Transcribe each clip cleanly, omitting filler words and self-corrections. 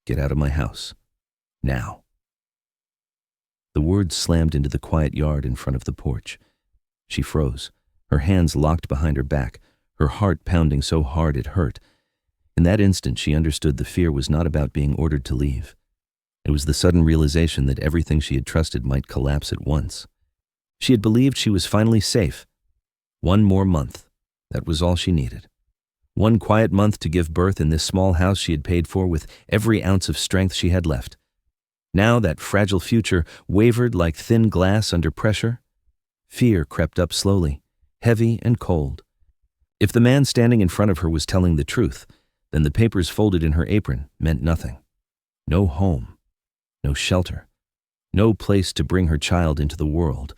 Get out of my house. Now." The words slammed into the quiet yard in front of the porch. She froze, her hands locked behind her back, her heart pounding so hard it hurt. In that instant, she understood the fear was not about being ordered to leave. It was the sudden realization that everything she had trusted might collapse at once. She had believed she was finally safe. One more month. That was all she needed. One quiet month to give birth in this small house she had paid for with every ounce of strength she had left. Now that fragile future wavered like thin glass under pressure. Fear crept up slowly, heavy and cold. If the man standing in front of her was telling the truth, then the papers folded in her apron meant nothing. No home, no shelter, no place to bring her child into the world.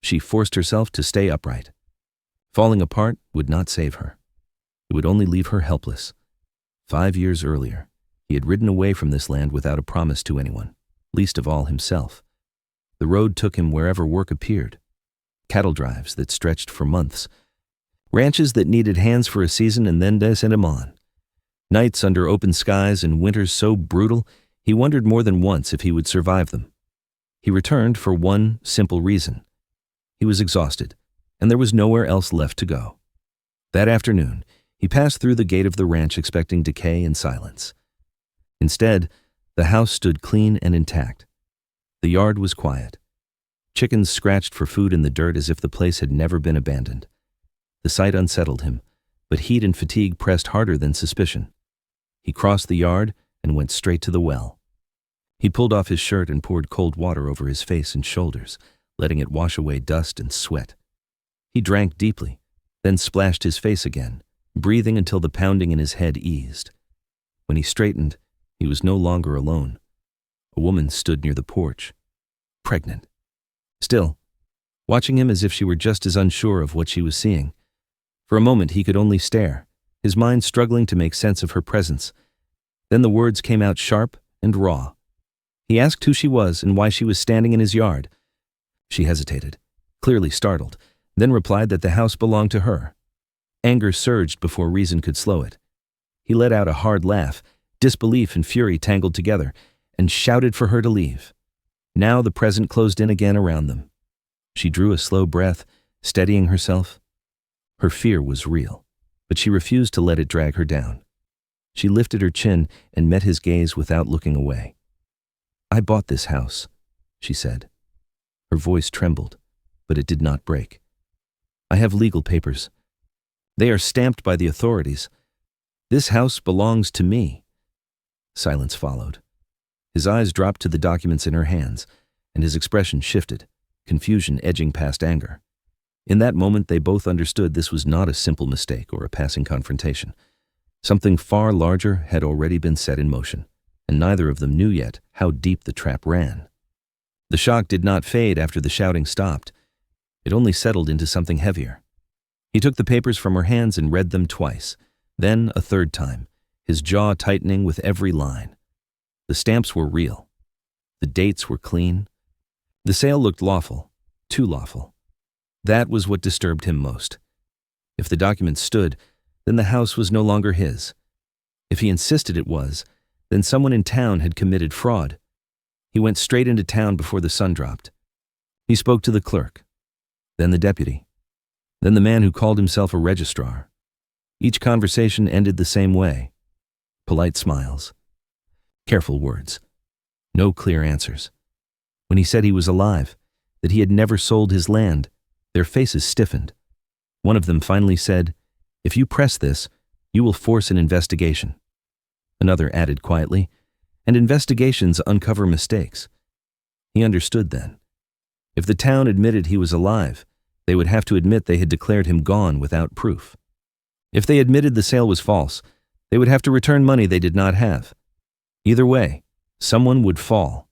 She forced herself to stay upright. Falling apart would not save her. It would only leave her helpless. 5 years earlier, he had ridden away from this land without a promise to anyone, least of all himself. The road took him wherever work appeared. Cattle drives that stretched for months. Ranches that needed hands for a season and then they sent him on. Nights under open skies and winters so brutal, he wondered more than once if he would survive them. He returned for one simple reason. He was exhausted, and there was nowhere else left to go. That afternoon, he passed through the gate of the ranch expecting decay and silence. Instead, the house stood clean and intact. The yard was quiet. Chickens scratched for food in the dirt as if the place had never been abandoned. The sight unsettled him, but heat and fatigue pressed harder than suspicion. He crossed the yard and went straight to the well. He pulled off his shirt and poured cold water over his face and shoulders, letting it wash away dust and sweat. He drank deeply, then splashed his face again, breathing until the pounding in his head eased. When he straightened, he was no longer alone. A woman stood near the porch, pregnant. Still, watching him as if she were just as unsure of what she was seeing. For a moment he could only stare, his mind struggling to make sense of her presence. Then the words came out sharp and raw. He asked who she was and why she was standing in his yard. She hesitated, clearly startled, then replied that the house belonged to her. Anger surged before reason could slow it. He let out a hard laugh, disbelief and fury tangled together, and shouted for her to leave. Now the present closed in again around them. She drew a slow breath, steadying herself. Her fear was real, but she refused to let it drag her down. She lifted her chin and met his gaze without looking away. "I bought this house," she said. Her voice trembled, but it did not break. "I have legal papers. They are stamped by the authorities. This house belongs to me." Silence followed. His eyes dropped to the documents in her hands, and his expression shifted, confusion edging past anger. In that moment, they both understood this was not a simple mistake or a passing confrontation. Something far larger had already been set in motion, and neither of them knew yet how deep the trap ran. The shock did not fade after the shouting stopped. It only settled into something heavier. He took the papers from her hands and read them twice, then a third time, his jaw tightening with every line. The stamps were real. The dates were clean. The sale looked lawful, too lawful. That was what disturbed him most. If the documents stood, then the house was no longer his. If he insisted it was, then someone in town had committed fraud. He went straight into town before the sun dropped. He spoke to the clerk, then the deputy, then the man who called himself a registrar. Each conversation ended the same way. Polite smiles. Careful words. No clear answers. When he said he was alive, that he had never sold his land, their faces stiffened. One of them finally said, "If you press this, you will force an investigation." Another added quietly, "And investigations uncover mistakes." He understood then. If the town admitted he was alive, they would have to admit they had declared him gone without proof. If they admitted the sale was false, they would have to return money they did not have. Either way, someone would fall.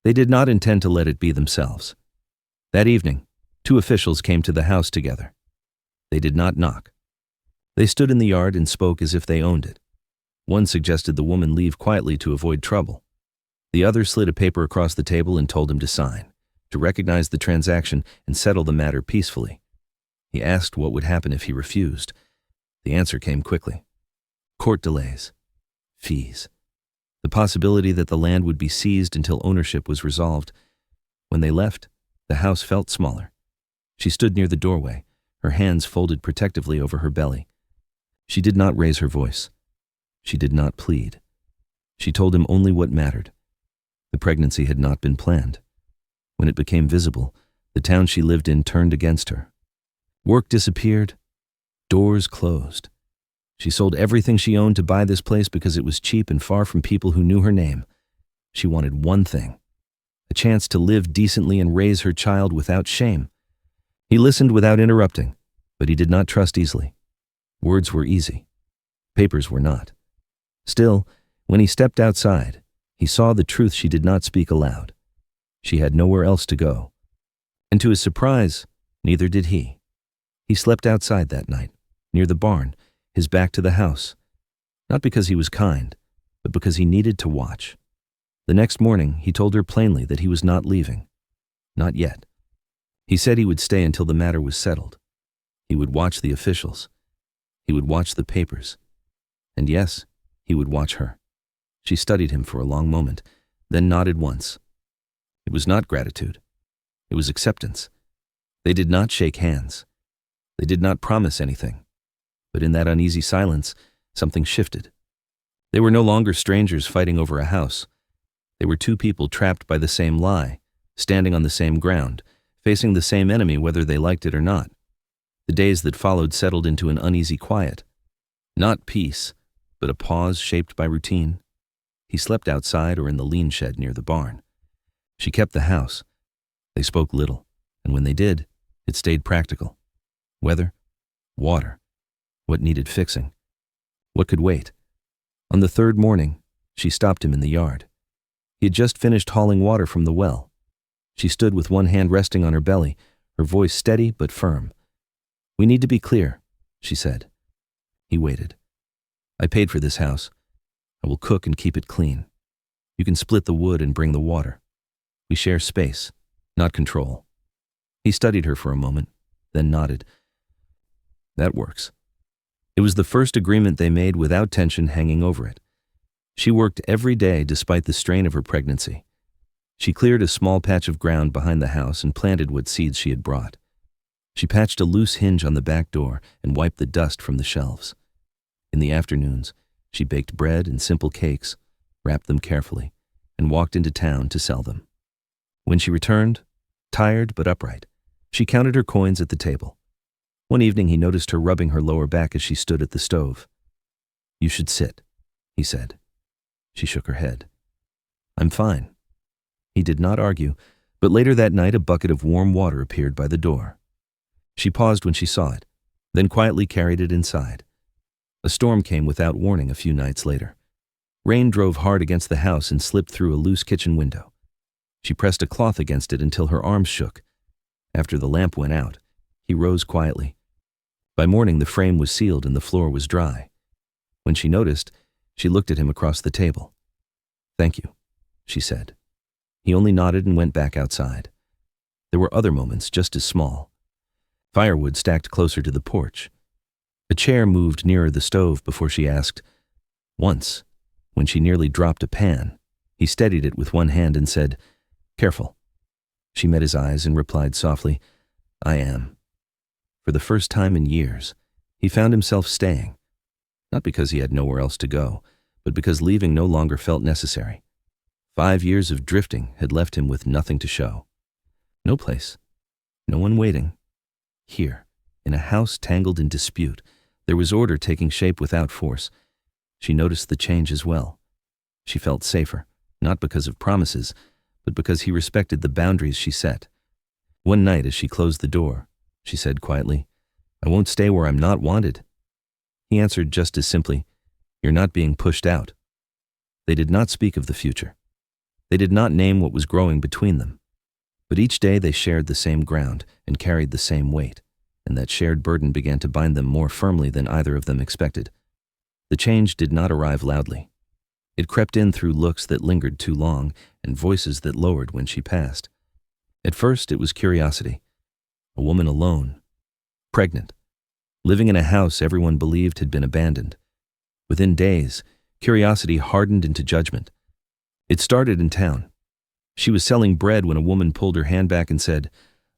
They did not intend to let it be themselves. That evening, 2 officials came to the house together. They did not knock. They stood in the yard and spoke as if they owned it. One suggested the woman leave quietly to avoid trouble. The other slid a paper across the table and told him to sign, to recognize the transaction and settle the matter peacefully. He asked what would happen if he refused. The answer came quickly. Court delays. Fees. the possibility that the land would be seized until ownership was resolved. When they left, the house felt smaller. She stood near the doorway, her hands folded protectively over her belly. She did not raise her voice. She did not plead. She told him only what mattered. The pregnancy had not been planned. When it became visible, the town she lived in turned against her. Work disappeared. Doors closed. She sold everything she owned to buy this place because it was cheap and far from people who knew her name. She wanted one thing: a chance to live decently and raise her child without shame. He listened without interrupting, but he did not trust easily. Words were easy. Papers were not. Still, when he stepped outside, he saw the truth she did not speak aloud. She had nowhere else to go. And to his surprise, neither did he. He slept outside that night, near the barn, his back to the house. Not because he was kind, but because he needed to watch. The next morning, he told her plainly that he was not leaving. Not yet. He said he would stay until the matter was settled. He would watch the officials. He would watch the papers. And yes, he would watch her. She studied him for a long moment, then nodded once. It was not gratitude. It was acceptance. They did not shake hands. They did not promise anything. But in that uneasy silence, something shifted. They were no longer strangers fighting over a house. They were two people trapped by the same lie, standing on the same ground, facing the same enemy whether they liked it or not. The days that followed settled into an uneasy quiet. Not peace, but a pause shaped by routine. He slept outside or in the lean shed near the barn. She kept the house. They spoke little, and when they did, it stayed practical. Weather, water, what needed fixing, what could wait. On the third morning, she stopped him in the yard. He had just finished hauling water from the well. She stood with one hand resting on her belly, her voice steady but firm. "We need to be clear," she said. He waited. "I paid for this house. I will cook and keep it clean. You can split the wood and bring the water. We share space, not control." He studied her for a moment, then nodded. "That works." It was the first agreement they made without tension hanging over it. She worked every day despite the strain of her pregnancy. She cleared a small patch of ground behind the house and planted what seeds she had brought. She patched a loose hinge on the back door and wiped the dust from the shelves. In the afternoons, she baked bread and simple cakes, wrapped them carefully, and walked into town to sell them. When she returned, tired but upright, she counted her coins at the table. One evening he noticed her rubbing her lower back as she stood at the stove. "You should sit," he said. She shook her head. "I'm fine." He did not argue, but later that night a bucket of warm water appeared by the door. She paused when she saw it, then quietly carried it inside. A storm came without warning a few nights later. Rain drove hard against the house and slipped through a loose kitchen window. She pressed a cloth against it until her arms shook. After the lamp went out, he rose quietly. By morning the frame was sealed and the floor was dry. When she noticed, she looked at him across the table. "Thank you," she said. He only nodded and went back outside. There were other moments just as small. Firewood stacked closer to the porch. A chair moved nearer the stove before she asked. Once, when she nearly dropped a pan, he steadied it with one hand and said, "Careful." She met his eyes and replied softly, "I am." For the first time in years, he found himself staying, not because he had nowhere else to go, but because leaving no longer felt necessary. 5 years of drifting had left him with nothing to show. No place, no one waiting. Here, in a house tangled in dispute, there was order taking shape without force. She noticed the change as well. She felt safer, not because of promises, but because he respected the boundaries she set. One night as she closed the door, she said quietly, "I won't stay where I'm not wanted." He answered just as simply, "You're not being pushed out." They did not speak of the future. They did not name what was growing between them. But each day they shared the same ground and carried the same weight, and that shared burden began to bind them more firmly than either of them expected. The change did not arrive loudly. It crept in through looks that lingered too long and voices that lowered when she passed. At first it was curiosity. A woman alone, pregnant, living in a house everyone believed had been abandoned. Within days, Curiosity hardened into judgment. It started in town. She was selling bread when a woman pulled her hand back and said,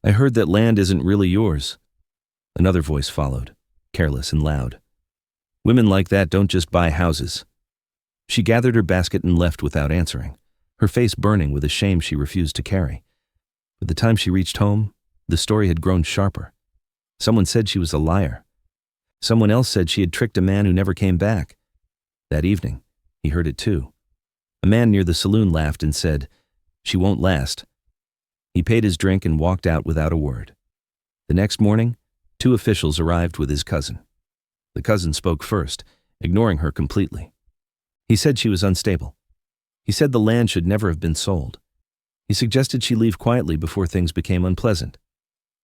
"I heard that land isn't really yours." Another voice followed, careless and loud. "Women like that don't just buy houses." She gathered her basket and left without answering, her face burning with a shame she refused to carry. By the time she reached home, the story had grown sharper. Someone said she was a liar. Someone else said she had tricked a man who never came back. That evening, he heard it too. A man near the saloon laughed and said, "She won't last." He paid his drink and walked out without a word. The next morning, 2 officials arrived with his cousin. The cousin spoke first, ignoring her completely. He said she was unstable. He said the land should never have been sold. He suggested she leave quietly before things became unpleasant.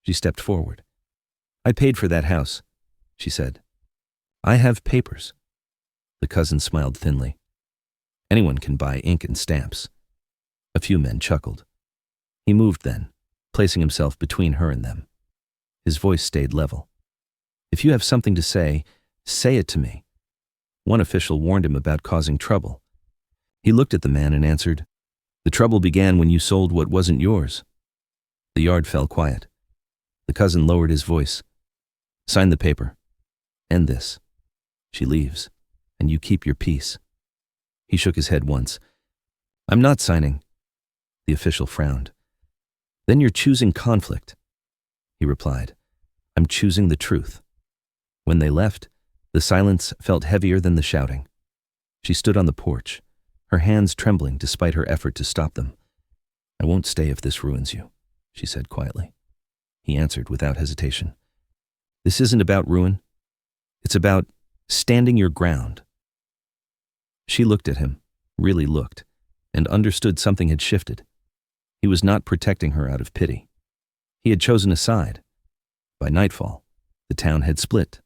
She stepped forward. "I paid for that house," she said. "I have papers." The cousin smiled thinly. "Anyone can buy ink and stamps." A few men chuckled. He moved then, placing himself between her and them. His voice stayed level. "If you have something to say it to me." One official warned him about causing trouble. He looked at the man and answered, "The trouble began when you sold what wasn't yours." The yard fell quiet. The cousin lowered his voice. "Sign the paper. End this. She leaves, and you keep your peace." He shook his head once. "I'm not signing." The official frowned. "Then you're choosing conflict." He replied, "I'm choosing the truth." When they left, the silence felt heavier than the shouting. She stood on the porch, her hands trembling despite her effort to stop them. "I won't stay if this ruins you," she said quietly. He answered without hesitation, "This isn't about ruin. It's about standing your ground." She looked at him, really looked, and understood something had shifted. He was not protecting her out of pity. He had chosen a side. By nightfall, the town had split.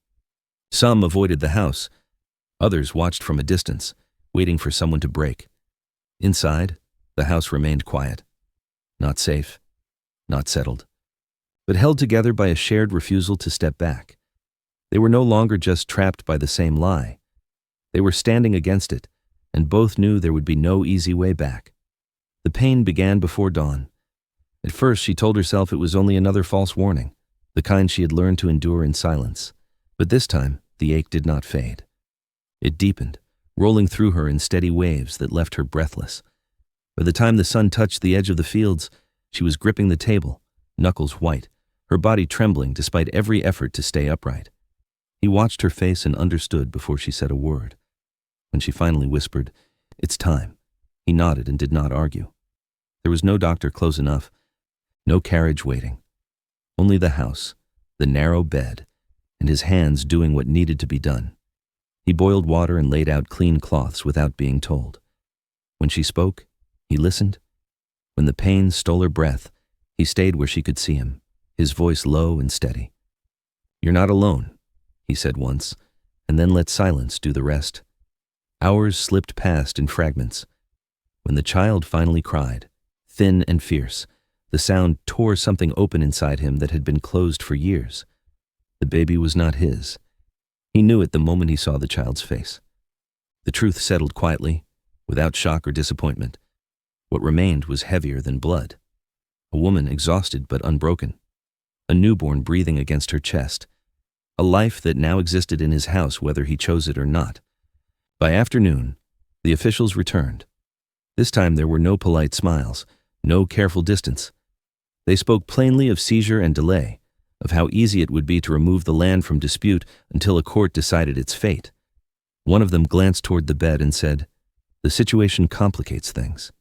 Some avoided the house. Others watched from a distance, waiting for someone to break. Inside, the house remained quiet. Not safe, not settled, but held together by a shared refusal to step back. They were no longer just trapped by the same lie. They were standing against it, and both knew there would be no easy way back. The pain began before dawn. At first, she told herself it was only another false warning, the kind she had learned to endure in silence. But this time, the ache did not fade. It deepened, rolling through her in steady waves that left her breathless. By the time the sun touched the edge of the fields, she was gripping the table, knuckles white, her body trembling despite every effort to stay upright. He watched her face and understood before she said a word. When she finally whispered, "It's time," he nodded and did not argue. There was no doctor close enough, no carriage waiting. Only the house, the narrow bed, and his hands doing what needed to be done. He boiled water and laid out clean cloths without being told. When she spoke, he listened. When the pain stole her breath, he stayed where she could see him, his voice low and steady. "You're not alone," he said once, and then let silence do the rest. Hours slipped past in fragments. When the child finally cried, thin and fierce, the sound tore something open inside him that had been closed for years. The baby was not his. He knew it the moment he saw the child's face. The truth settled quietly, without shock or disappointment. What remained was heavier than blood. A woman exhausted but unbroken. A newborn breathing against her chest. A life that now existed in his house whether he chose it or not. By afternoon, the officials returned. This time there were no polite smiles, no careful distance. They spoke plainly of seizure and delay, of how easy it would be to remove the land from dispute until a court decided its fate. One of them glanced toward the bed and said, "The situation complicates things."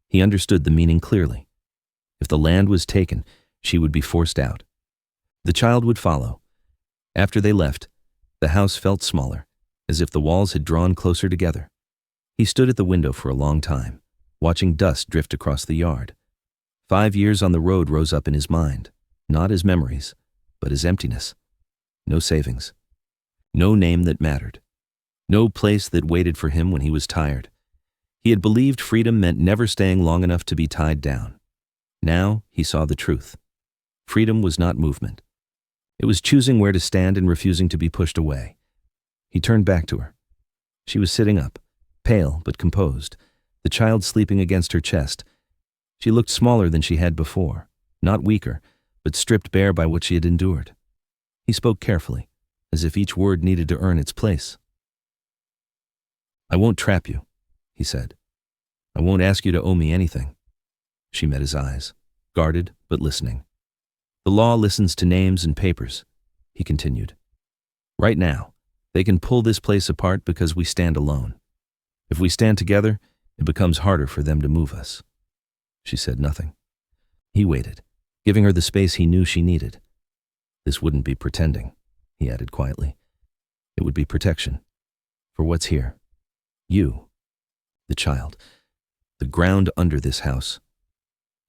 He understood the meaning clearly. If the land was taken, she would be forced out. The child would follow. After they left, the house felt smaller, as if the walls had drawn closer together. He stood at the window for a long time, watching dust drift across the yard. 5 years on the road rose up in his mind, not as memories, but as emptiness. No savings. No name that mattered. No place that waited for him when he was tired. He had believed freedom meant never staying long enough to be tied down. Now he saw the truth. Freedom was not movement. It was choosing where to stand and refusing to be pushed away. He turned back to her. She was sitting up, pale but composed, the child sleeping against her chest. She looked smaller than she had before, not weaker, but stripped bare by what she had endured. He spoke carefully, as if each word needed to earn its place. "I won't trap you," he said. "I won't ask you to owe me anything." She met his eyes, guarded but listening. "The law listens to names and papers," he continued. "Right now, they can pull this place apart because we stand alone. If we stand together, it becomes harder for them to move us." She said nothing. He waited, giving her the space he knew she needed. "This wouldn't be pretending," he added quietly. "It would be protection. For what's here? You, the child, the ground under this house."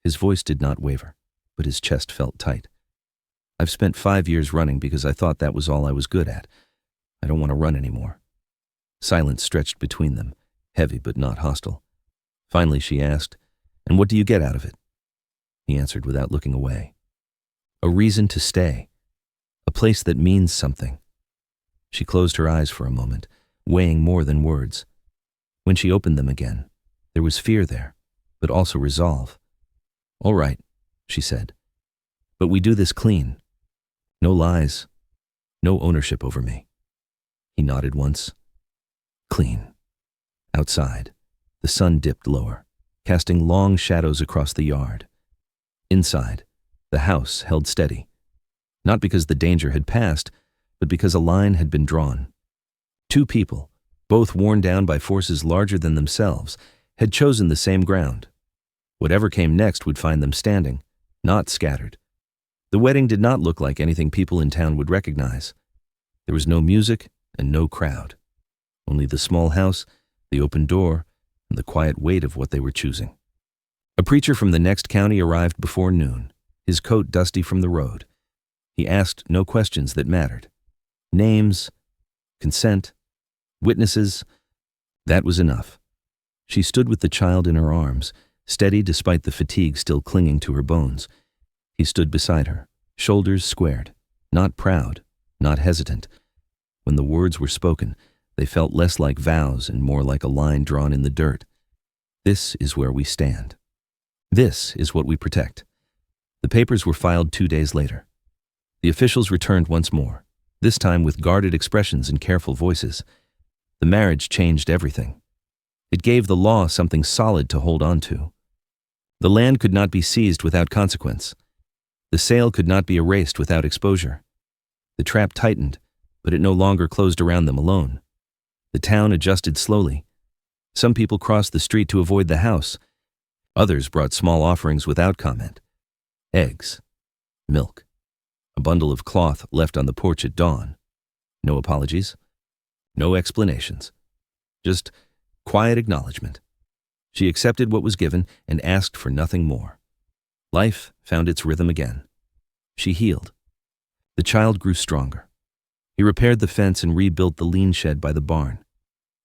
His voice did not waver, but his chest felt tight. "I've spent 5 years running because I thought that was all I was good at. I don't want to run anymore." Silence stretched between them, heavy but not hostile. Finally she asked, "And what do you get out of it?" He answered without looking away. "A reason to stay. A place that means something." She closed her eyes for a moment, weighing more than words. When she opened them again, there was fear there, but also resolve. "All right," she said. "But we do this clean. No lies. No ownership over me." He nodded once. "Clean." Outside, the sun dipped lower, casting long shadows across the yard. Inside, the house held steady, not because the danger had passed, but because a line had been drawn. Two people, both worn down by forces larger than themselves, had chosen the same ground. Whatever came next would find them standing, not scattered. The wedding did not look like anything people in town would recognize. There was no music and no crowd. Only the small house, the open door, and the quiet weight of what they were choosing. A preacher from the next county arrived before noon, his coat dusty from the road. He asked no questions that mattered. Names, consent, witnesses, that was enough. She stood with the child in her arms, steady despite the fatigue still clinging to her bones. He stood beside her, shoulders squared, not proud, not hesitant. When the words were spoken, they felt less like vows and more like a line drawn in the dirt. This is where we stand. This is what we protect. The papers were filed 2 days later. The officials returned once more, this time with guarded expressions and careful voices. The marriage changed everything. It gave the law something solid to hold on to. The land could not be seized without consequence. The sale could not be erased without exposure. The trap tightened, but it no longer closed around them alone. The town adjusted slowly. Some people crossed the street to avoid the house. Others brought small offerings without comment. Eggs, milk, a bundle of cloth left on the porch at dawn. No apologies, no explanations, just quiet acknowledgement. She accepted what was given and asked for nothing more. Life found its rhythm again. She healed. The child grew stronger. He repaired the fence and rebuilt the lean shed by the barn.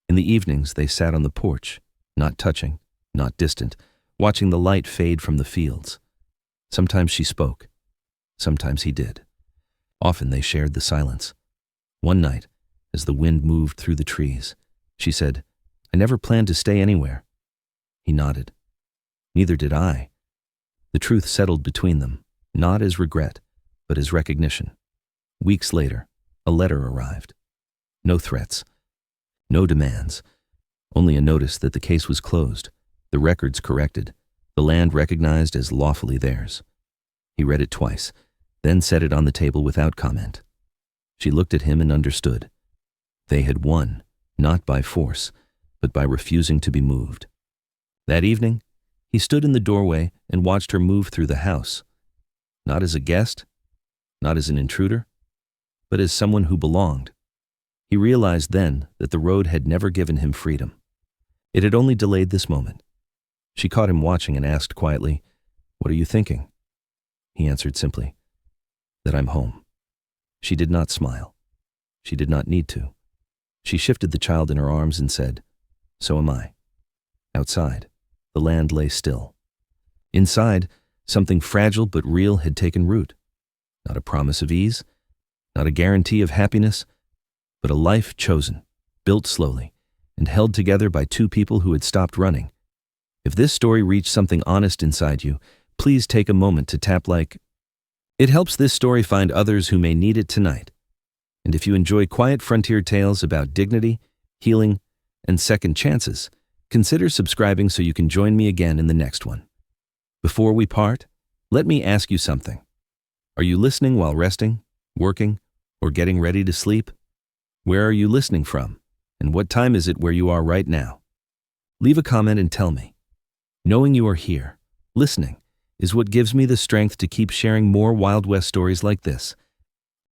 In the evenings, they sat on the porch, not touching, not distant, watching the light fade from the fields. Sometimes she spoke. Sometimes he did. Often they shared the silence. One night, as the wind moved through the trees, she said, "I never planned to stay anywhere." He nodded. Neither did I. The truth settled between them, not as regret, but as recognition. Weeks later, a letter arrived. No threats, no demands, only a notice that the case was closed, the records corrected, the land recognized as lawfully theirs. He read it twice, then set it on the table without comment. She looked at him and understood. They had won, not by force, but by refusing to be moved. That evening, he stood in the doorway and watched her move through the house. Not as a guest, not as an intruder, but as someone who belonged. He realized then that the road had never given him freedom. It had only delayed this moment. She caught him watching and asked quietly, "What are you thinking?" He answered simply, "That I'm home." She did not smile. She did not need to. She shifted the child in her arms and said, "So am I." Outside, the land lay still. Inside, something fragile but real had taken root. Not a promise of ease, not a guarantee of happiness, but a life chosen, built slowly, and held together by two people who had stopped running. If this story reached something honest inside you, please take a moment to tap like. It helps this story find others who may need it tonight. And if you enjoy quiet frontier tales about dignity, healing, and second chances, consider subscribing so you can join me again in the next one. Before we part, let me ask you something. Are you listening while resting, working, or getting ready to sleep? Where are you listening from? And what time is it where you are right now? Leave a comment and tell me. Knowing you are here, listening, is what gives me the strength to keep sharing more Wild West stories like this.